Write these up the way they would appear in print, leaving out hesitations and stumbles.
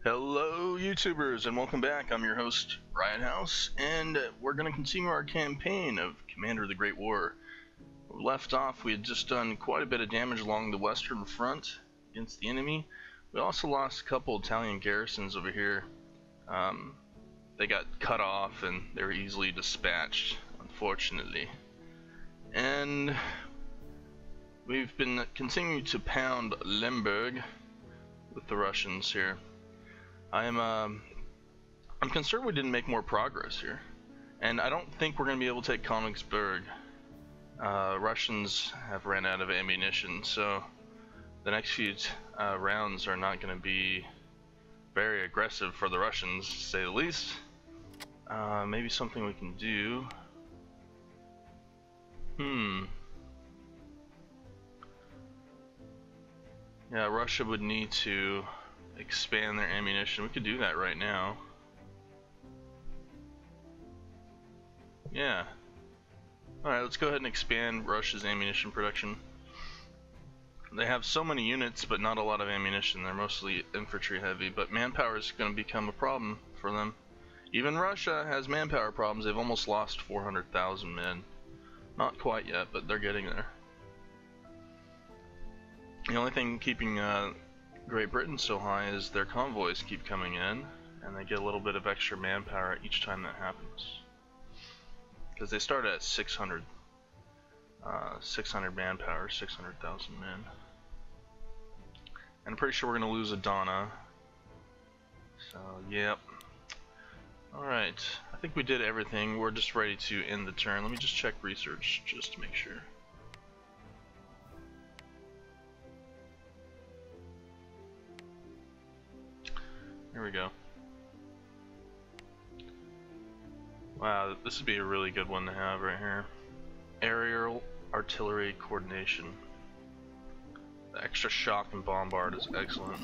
Hello YouTubers and welcome back. I'm your host Riothouse, and we're going to continue our campaign of Commander of the Great War. Where we left off, we had just done quite a bit of damage along the western front against the enemy. We also lost a couple Italian garrisons over here. They got cut off and they were easily dispatched, unfortunately. And we've been continuing to pound Lemberg with the Russians here. I'm concerned we didn't make more progress here, and I don't think we're going to be able to take Königsberg. Russians have ran out of ammunition, so the next few rounds are not going to be very aggressive for the Russians, to say the least. Maybe something we can do. Yeah, Russia would need to expand their ammunition. We could do that right now. Yeah. Alright, let's go ahead and expand Russia's ammunition production. They have so many units, but not a lot of ammunition. They're mostly infantry heavy, but manpower is going to become a problem for them. Even Russia has manpower problems. They've almost lost 400,000 men. Not quite yet, but they're getting there. The only thing keeping Great Britain so high is their convoys keep coming in, and they get a little bit of extra manpower each time that happens. Because they start at 600 manpower, 600,000 men. And I'm pretty sure we're going to lose Adana. So, yep. Alright, I think we did everything. We're just ready to end the turn. Let me just check research just to make sure. Here we go. Wow, this would be a really good one to have right here. Aerial artillery coordination. The extra shock and bombard is excellent.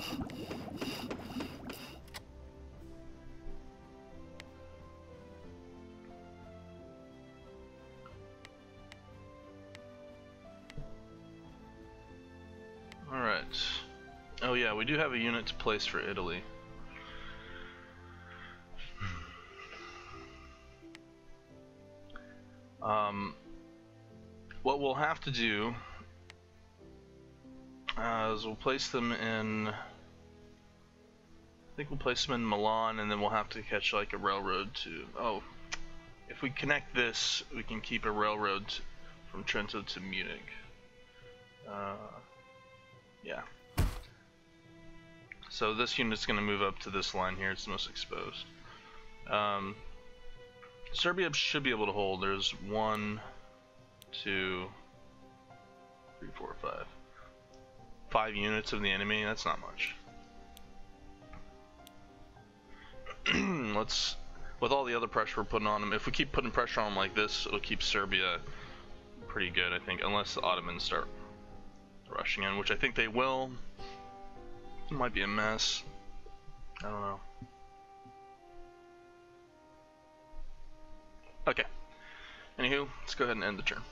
Alright. Oh yeah, we do have a unit to place for Italy. What we'll have to do is we'll place them in, I think we'll place them in Milan, and then we'll have to catch like a railroad to, oh, if we connect this, we can keep a railroad from Trento to Munich. Yeah. So this unit's going to move up to this line here, it's the most exposed. Serbia should be able to hold. There's 1, 2, 3, 4, 5 units of the enemy. That's not much. Let's, with all the other pressure we're putting on them, if we keep putting pressure on them like this, it'll keep Serbia pretty good, I think, unless the Ottomans start rushing in, which I think they will. It might be a mess. I don't know. Okay. Anywho, let's go ahead and end the turn.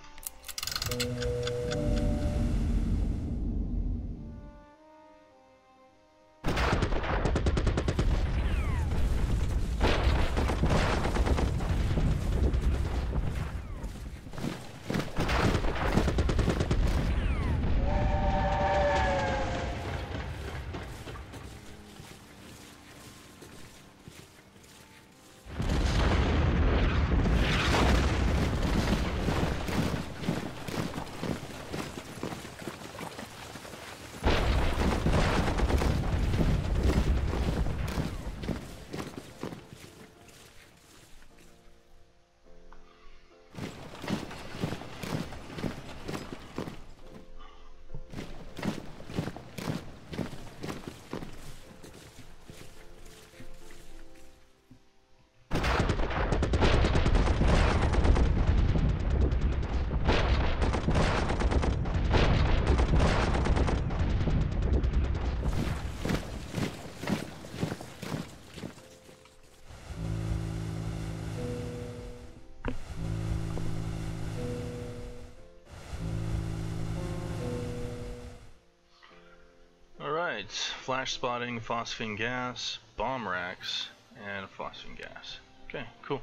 Alright, flash spotting, phosphine gas. bomb racks and phosphine gas. Okay, cool.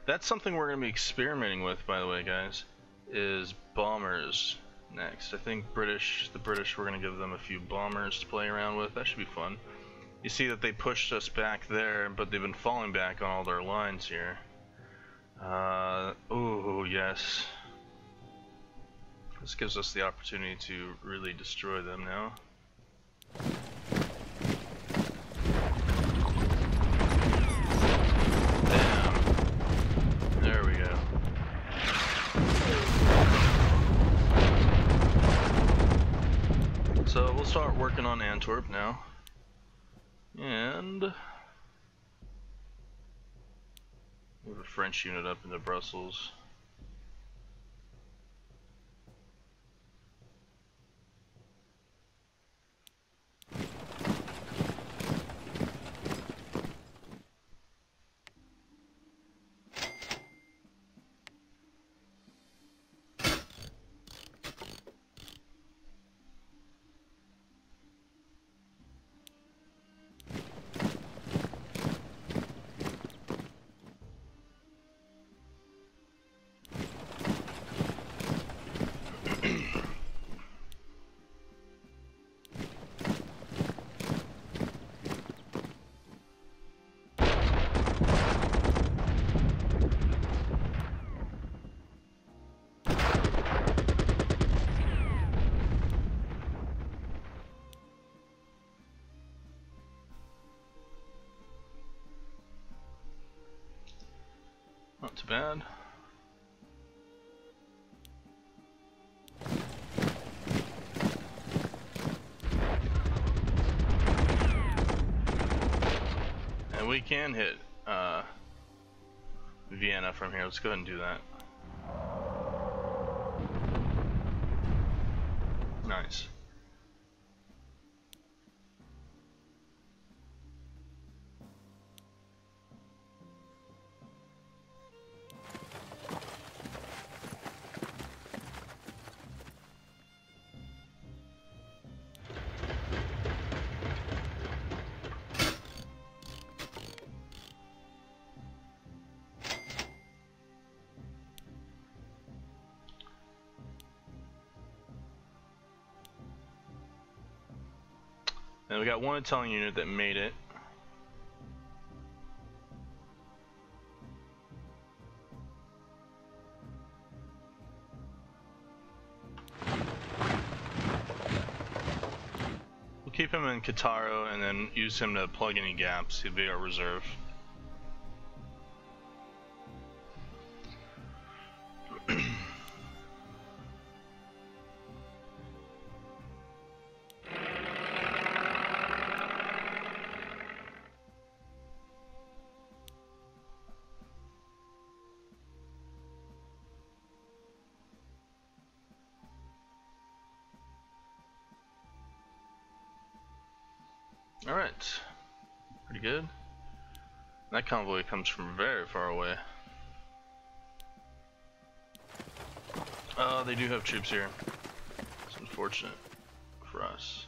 That's something we're going to be experimenting with, by the way, guys, is bombers next. I think the British, we're going to give them a few bombers to play around with. That should be fun. You see that they pushed us back there, but they've been falling back on all their lines here. Oh, yes. This gives us the opportunity to really destroy them now. Damn. There we go. So we'll start working on Antwerp now. And move a French unit up into Brussels. Not too bad. And we can hit Vienna from here. Let's go ahead and do that. Nice. And we got one Italian unit that made it. We'll keep him in Kataro and then use him to plug any gaps. He'll be our reserve. Alright, pretty good. That convoy comes from very far away. They do have troops here. It's unfortunate for us.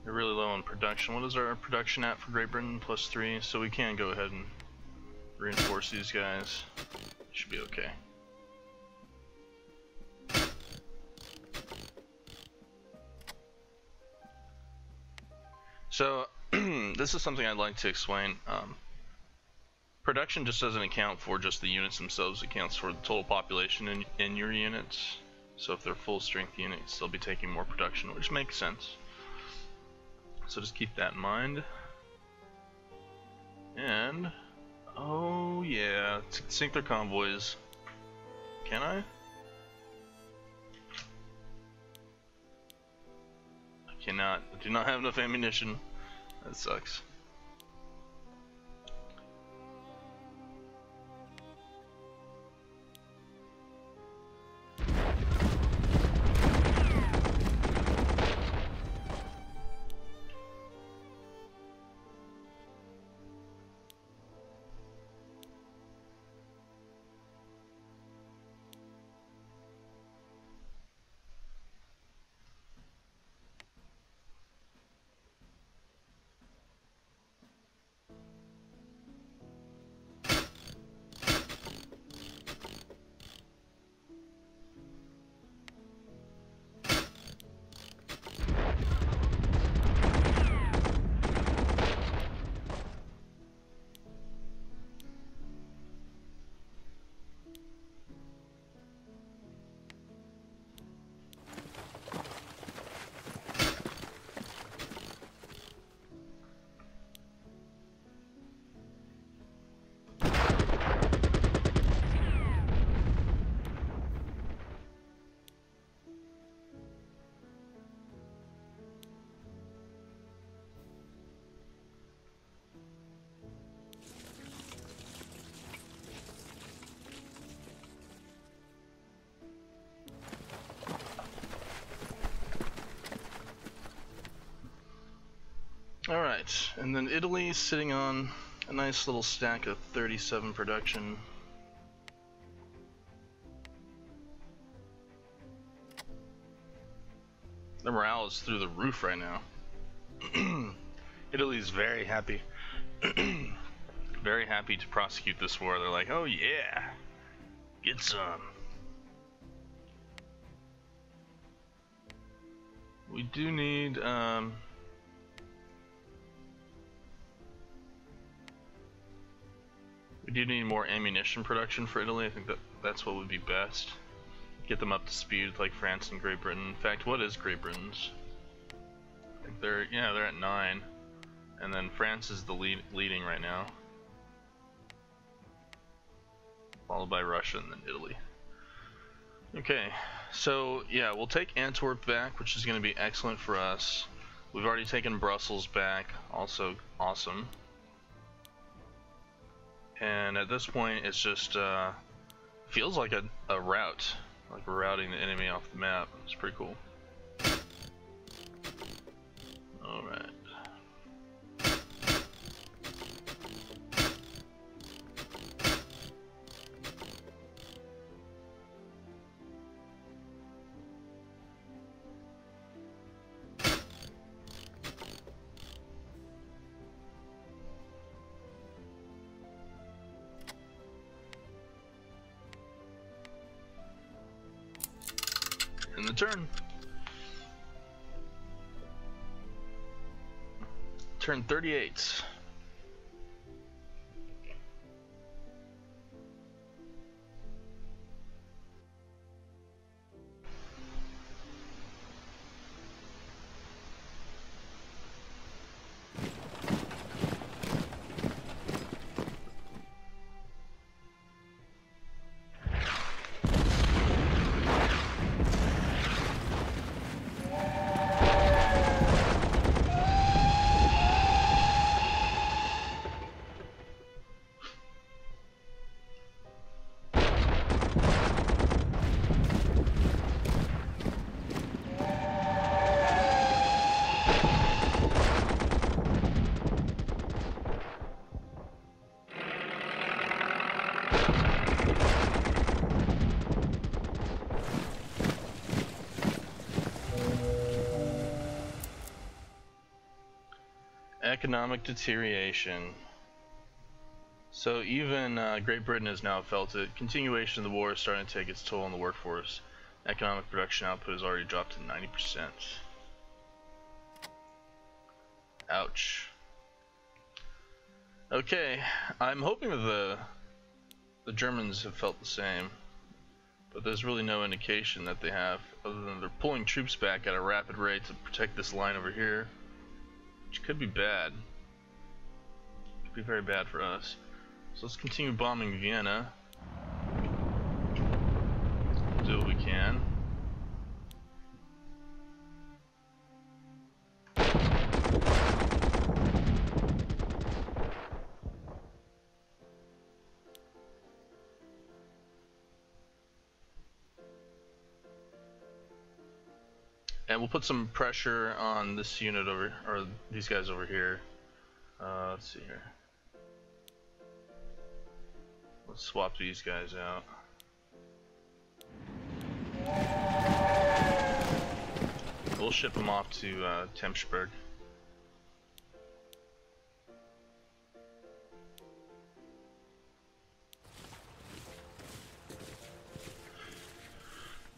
They're really low on production. What is our production at for Great Britain? +3, so we can go ahead and reinforce these guys. Should be okay. So this is something I'd like to explain. Production just doesn't account for just the units themselves, it counts for the total population in your units. So if they're full strength units, they'll be taking more production, which makes sense. So just keep that in mind. And oh yeah, sink their convoys. Can I? I cannot. I do not have enough ammunition. That sucks. Alright, and then Italy's sitting on a nice little stack of 37 production. The morale is through the roof right now. Italy's very happy. Very happy to prosecute this war. They're like, oh yeah, get some. We do need, we do need more ammunition production for Italy. I think that's what would be best. Get them up to speed with like France and Great Britain. In fact, what is Great Britain's? I think they're at 9, and then France is the leading right now, followed by Russia and then Italy. Okay, so yeah, we'll take Antwerp back, which is going to be excellent for us. We've already taken Brussels back, also awesome. And at this point, it's just feels like a rout, like we're routing the enemy off the map. It's pretty cool. All right. In the turn. Turn 38. Economic deterioration. So even Great Britain has now felt it. Continuation of the war is starting to take its toll on the workforce. Economic production output has already dropped to 90%. Ouch. Okay, I'm hoping that the Germans have felt the same, but there's really no indication that they have, other than they're pulling troops back at a rapid rate to protect this line over here, which could be bad. Could be very bad for us. So let's continue bombing Vienna. Do what we can. And we'll put some pressure on this unit over, or these guys over here. Let's see here. Let's swap these guys out. We'll ship them off to Tempsburg.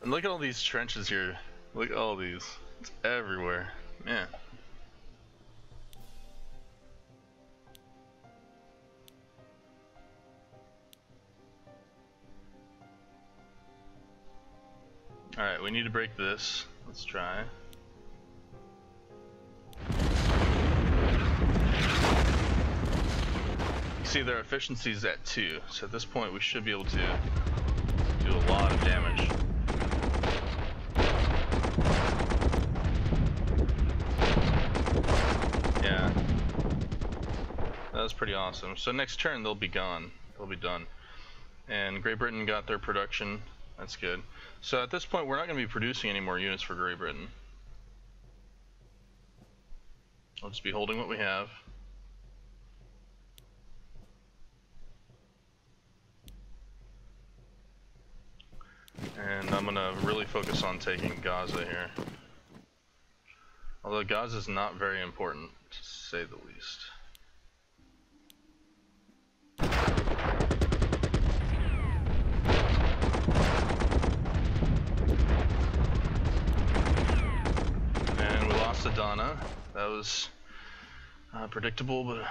And look at all these trenches here. Look at all these. It's everywhere. Man. Alright, we need to break this. Let's try. You see their efficiency is at 2, so at this point we should be able to do a lot of damage. Yeah. That was pretty awesome. So next turn they'll be gone. They'll be done. And Great Britain got their production. That's good. So at this point we're not going to be producing any more units for Great Britain. I'll just be holding what we have. And I'm going to really focus on taking Gaza here. Although Gaza is not very important, to say the least. And we lost Adana. That was predictable, but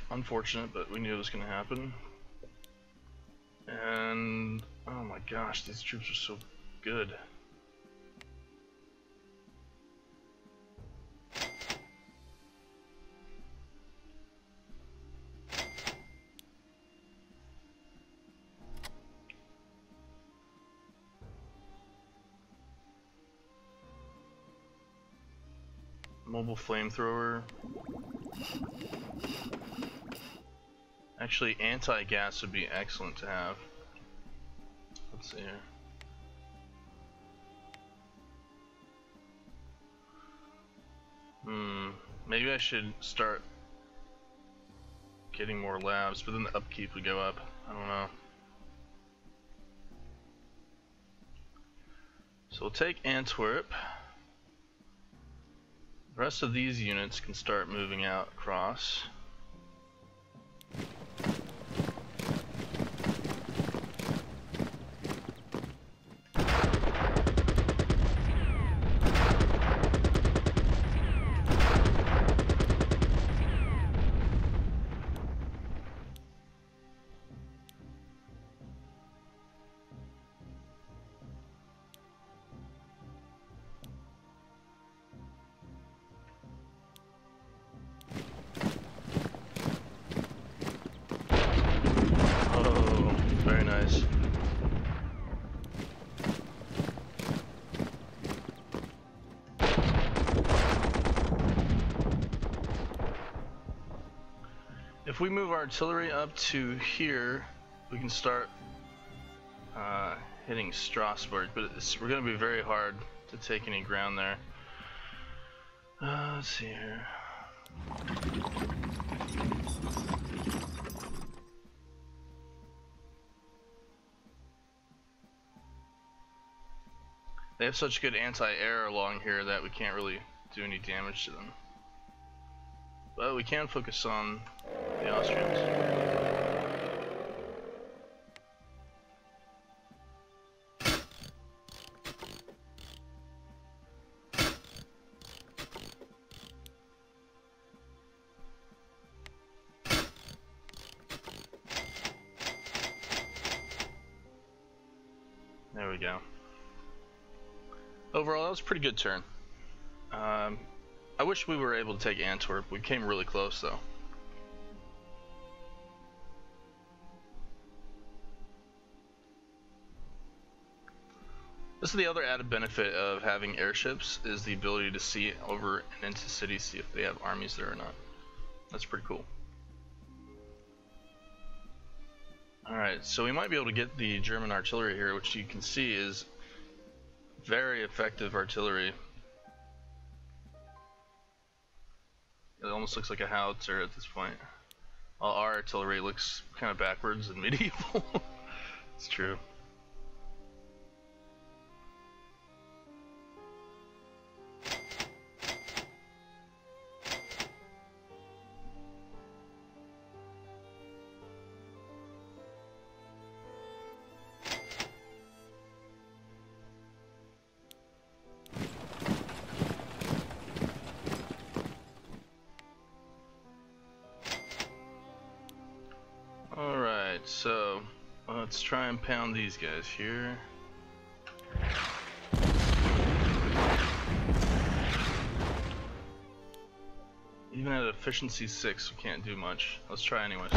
unfortunate, but we knew it was going to happen. And oh my gosh, these troops are so good. Mobile flamethrower. Actually, anti-gas would be excellent to have. Let's see here. Maybe I should start getting more labs, but then the upkeep would go up. I don't know. So we'll take Antwerp. The rest of these units can start moving out across. If we move our artillery up to here, we can start hitting Strasbourg, but we're going to be very hard to take any ground there. Let's see here. They have such good anti-air along here that we can't really do any damage to them. But we can focus on the Austrians. There we go. Overall, that was a pretty good turn. I wish we were able to take Antwerp. We came really close though. This is the other added benefit of having airships, is the ability to see over and into cities, see if they have armies there or not. That's pretty cool. Alright, so we might be able to get the German artillery here, which you can see is very effective artillery. almost looks like a howitzer at this point. Well, our artillery looks kind of backwards and medieval. It's true. Alright, so let's try and pound these guys here. Even at efficiency 6, we can't do much. Let's try anyways.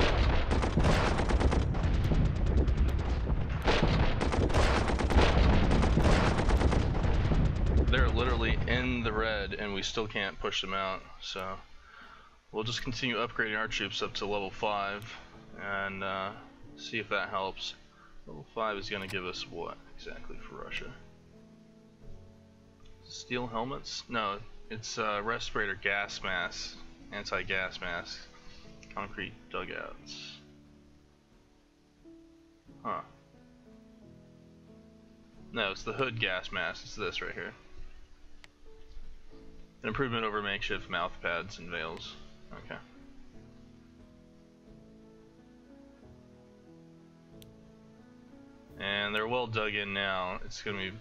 They're literally in the red and we still can't push them out, so we'll just continue upgrading our troops up to level 5 and see if that helps. Level 5 is going to give us what exactly for Russia? Steel helmets? No, it's respirator gas mask, anti-gas mask, concrete dugouts. Huh. No, it's the hood gas mask. It's this right here. An improvement over makeshift mouth pads and veils. Okay. And they're well dug in now. It's gonna be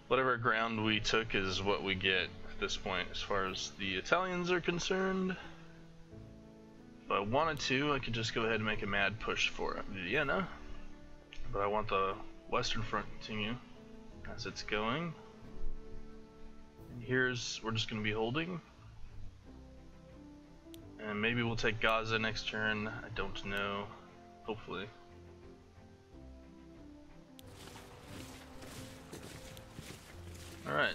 whatever ground we took is what we get at this point as far as the Italians are concerned. If I wanted to, I could just go ahead and make a mad push for Vienna, but I want the Western Front to continue as it's going. And here's, we're just gonna be holding. And maybe we'll take Gaza next turn, I don't know, hopefully. Alright.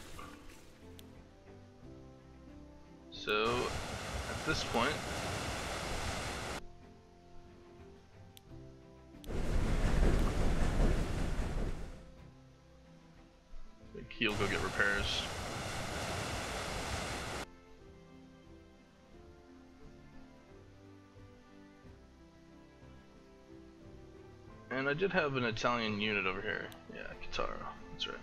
So, at this point, he'll go get repairs. And I did have an Italian unit over here. Yeah, Katara, that's right.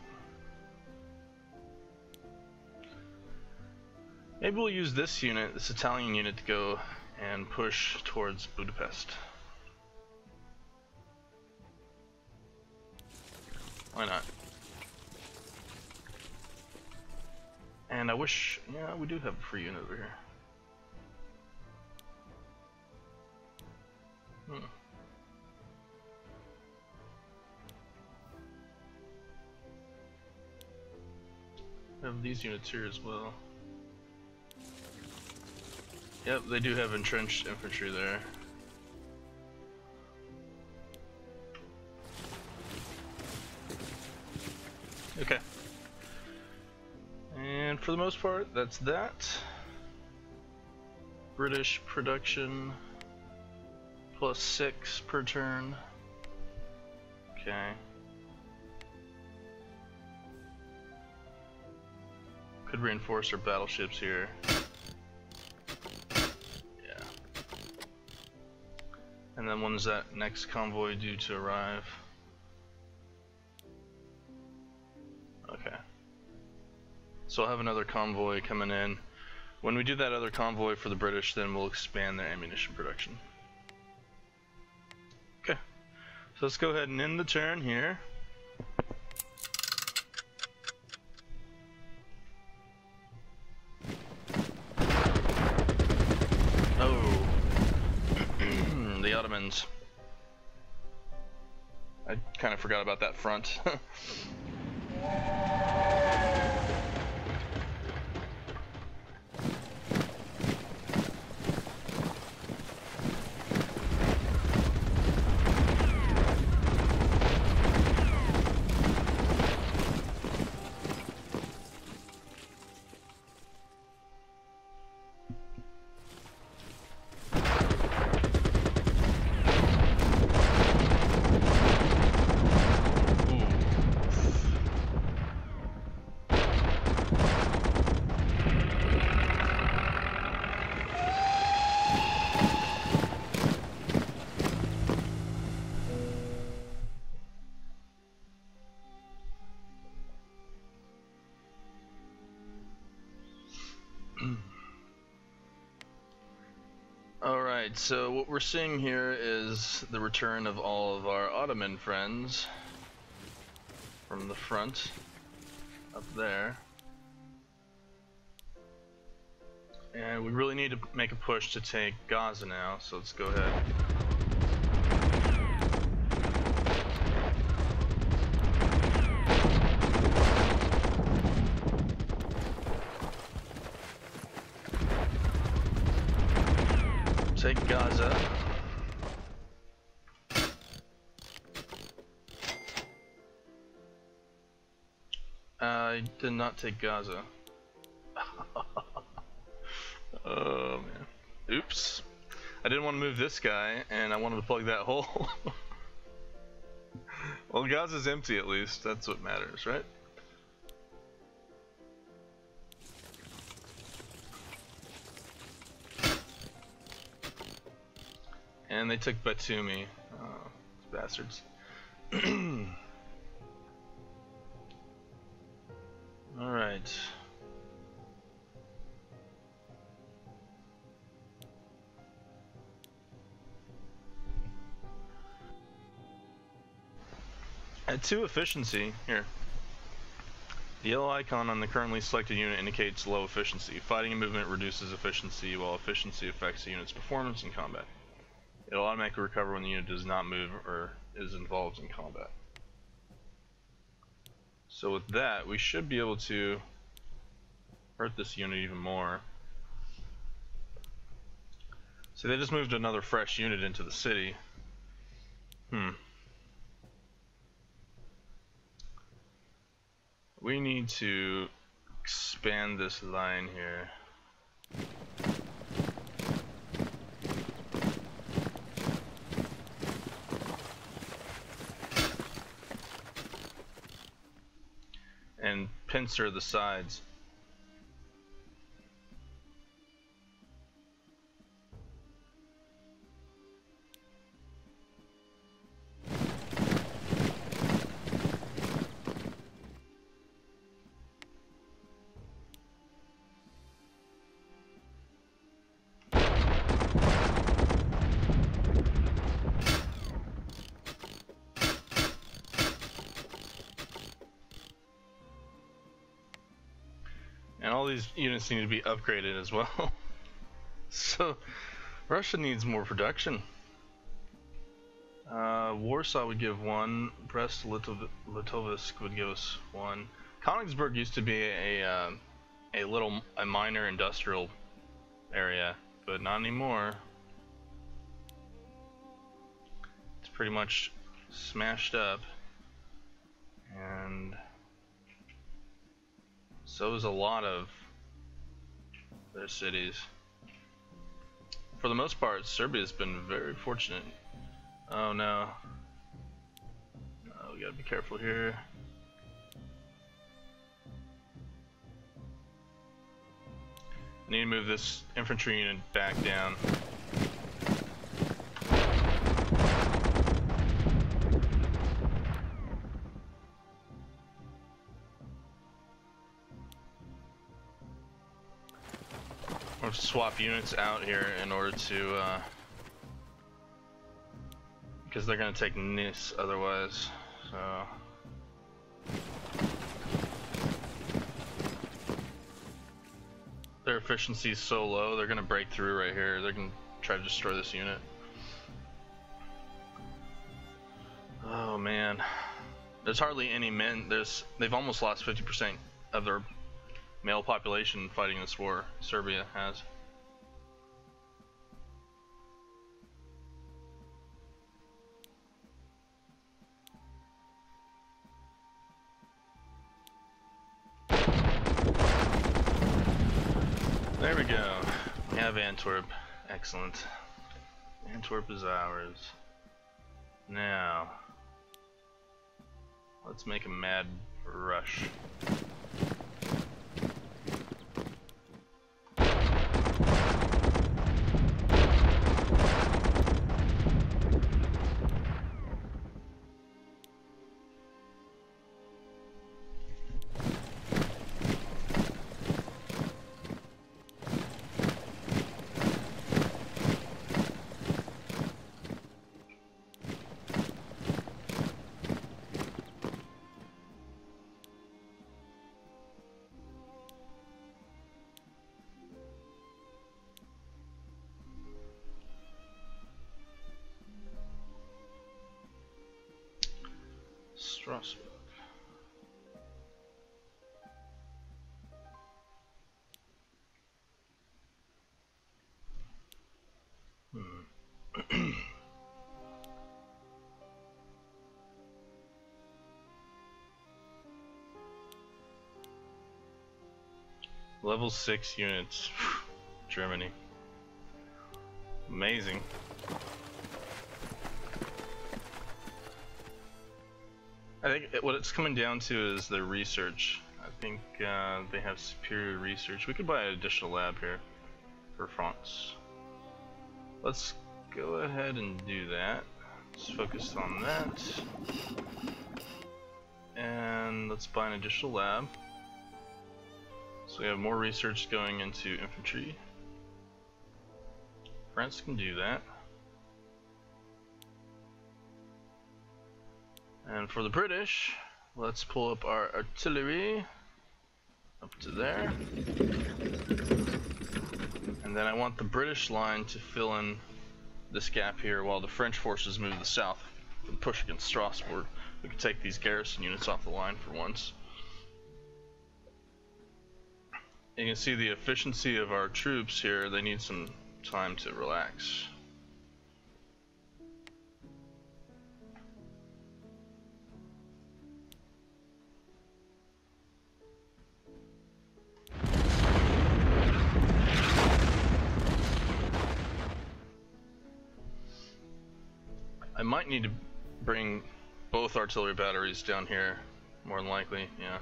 Maybe we'll use this unit, this Italian unit, to go and push towards Budapest. Why not? And I wish, yeah, we do have a free unit over here. Have these units here as well. Yep, they do have entrenched infantry there. Okay. And for the most part, that's that. British production +6 per turn. Okay. Could reinforce our battleships here. Yeah. And then when's that next convoy due to arrive? Okay. So I'll have another convoy coming in. When we do that other convoy for the British, then we'll expand their ammunition production. Okay. So let's go ahead and end the turn here. Oh. The Ottomans. I kind of forgot about that front. Alright, so what we're seeing here is the return of all of our Ottoman friends from the front up there. And we really need to make a push to take Gaza now, so let's go ahead. Take Gaza. I did not take Gaza. Oh man. Oops. I didn't want to move this guy, and I wanted to plug that hole. Well, Gaza's empty at least. That's what matters, right? And they took Batumi. Oh, bastards. Alright. At 2 efficiency, here. The yellow icon on the currently selected unit indicates low efficiency. Fighting and movement reduces efficiency, while efficiency affects the unit's performance in combat. It will automatically recover when the unit does not move or is involved in combat. So with that, we should be able to hurt this unit even more. So they just moved another fresh unit into the city. We need to expand this line here. And pincer the sides. And all these units need to be upgraded as well. So Russia needs more production. Warsaw would give 1. Brest-Litovsk would give us 1. Königsberg used to be a minor industrial area, but not anymore. It's pretty much smashed up, and so is a lot of their cities. For the most part, Serbia's been very fortunate. Oh no. Oh, we gotta be careful here. I need to move this infantry unit back down. We'll swap units out here in order to, because they're going to take Nice otherwise, so. Their efficiency is so low, they're going to break through right here. They're going to try to destroy this unit. Oh man. There's hardly any men. They've almost lost 50% of their male population fighting this war. Serbia has. There we go. We have Antwerp. Excellent. Antwerp is ours. Now, let's make a mad rush. Strasbourg. Level 6 units. Germany. Amazing. I think what it's coming down to is their research. I think they have superior research. We could buy an additional lab here for France. Let's go ahead and do that. Let's focus on that. And let's buy an additional lab. So we have more research going into infantry. France can do that. And for the British, let's pull up our artillery up to there. And then I want the British line to fill in this gap here while the French forces move to the south and push against Strasbourg. We can take these garrison units off the line for once. You can see the efficiency of our troops here. They need some time to relax. I might need to bring both artillery batteries down here, more than likely, yeah.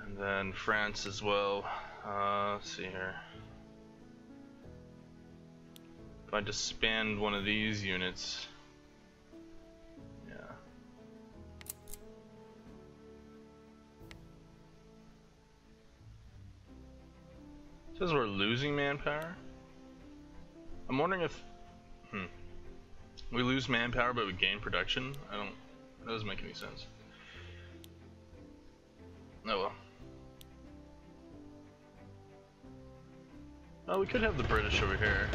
And then France as well. Let's see here. If I disband one of these units, yeah. It says we're losing manpower. I'm wondering if we lose manpower but we gain production. That doesn't make any sense. Oh well. Oh, we could have the British over here.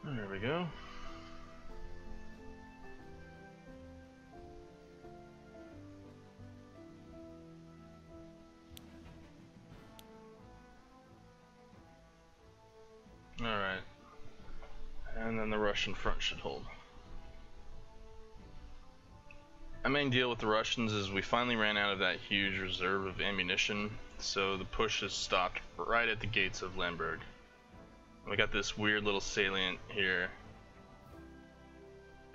There we go. Alright. And then the Russian front should hold. Our main deal with the Russians is we finally ran out of that huge reserve of ammunition, so the push has stopped right at the gates of Lemberg. We got this weird little salient here,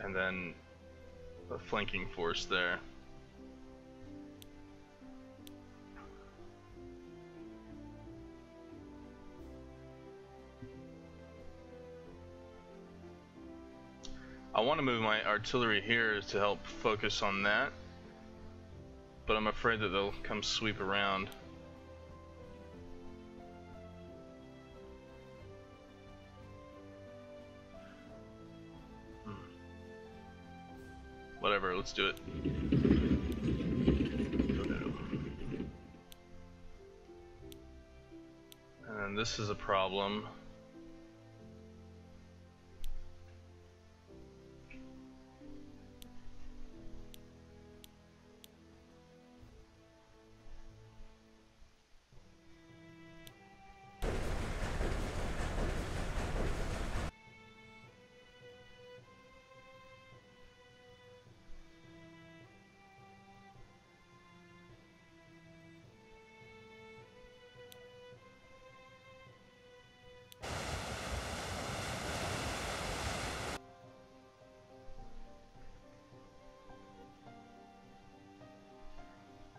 and then a flanking force there. I want to move my artillery here to help focus on that, but I'm afraid that they'll come sweep around. Whatever, let's do it. And this is a problem.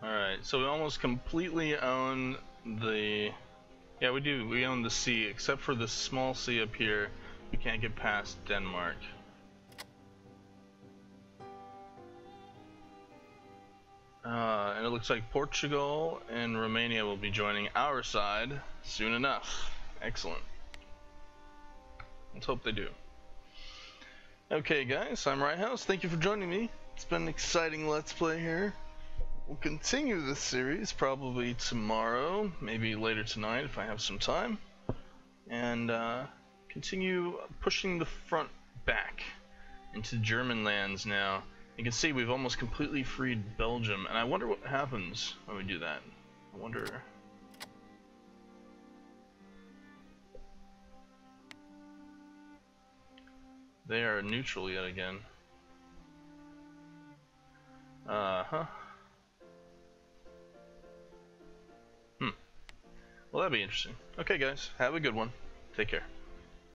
Alright, so we almost completely own the... Yeah, we do. We own the sea, except for this small sea up here. We can't get past Denmark. And it looks like Portugal and Romania will be joining our side soon enough. Excellent. Let's hope they do. Okay guys, I'm Riothouse. Thank you for joining me. It's been an exciting Let's Play here. We'll continue this series probably tomorrow, maybe later tonight if I have some time. And continue pushing the front back into German lands now. You can see we've almost completely freed Belgium, and I wonder what happens when we do that. I wonder... They are neutral yet again. Well, that'd be interesting. Okay guys, have a good one. Take care.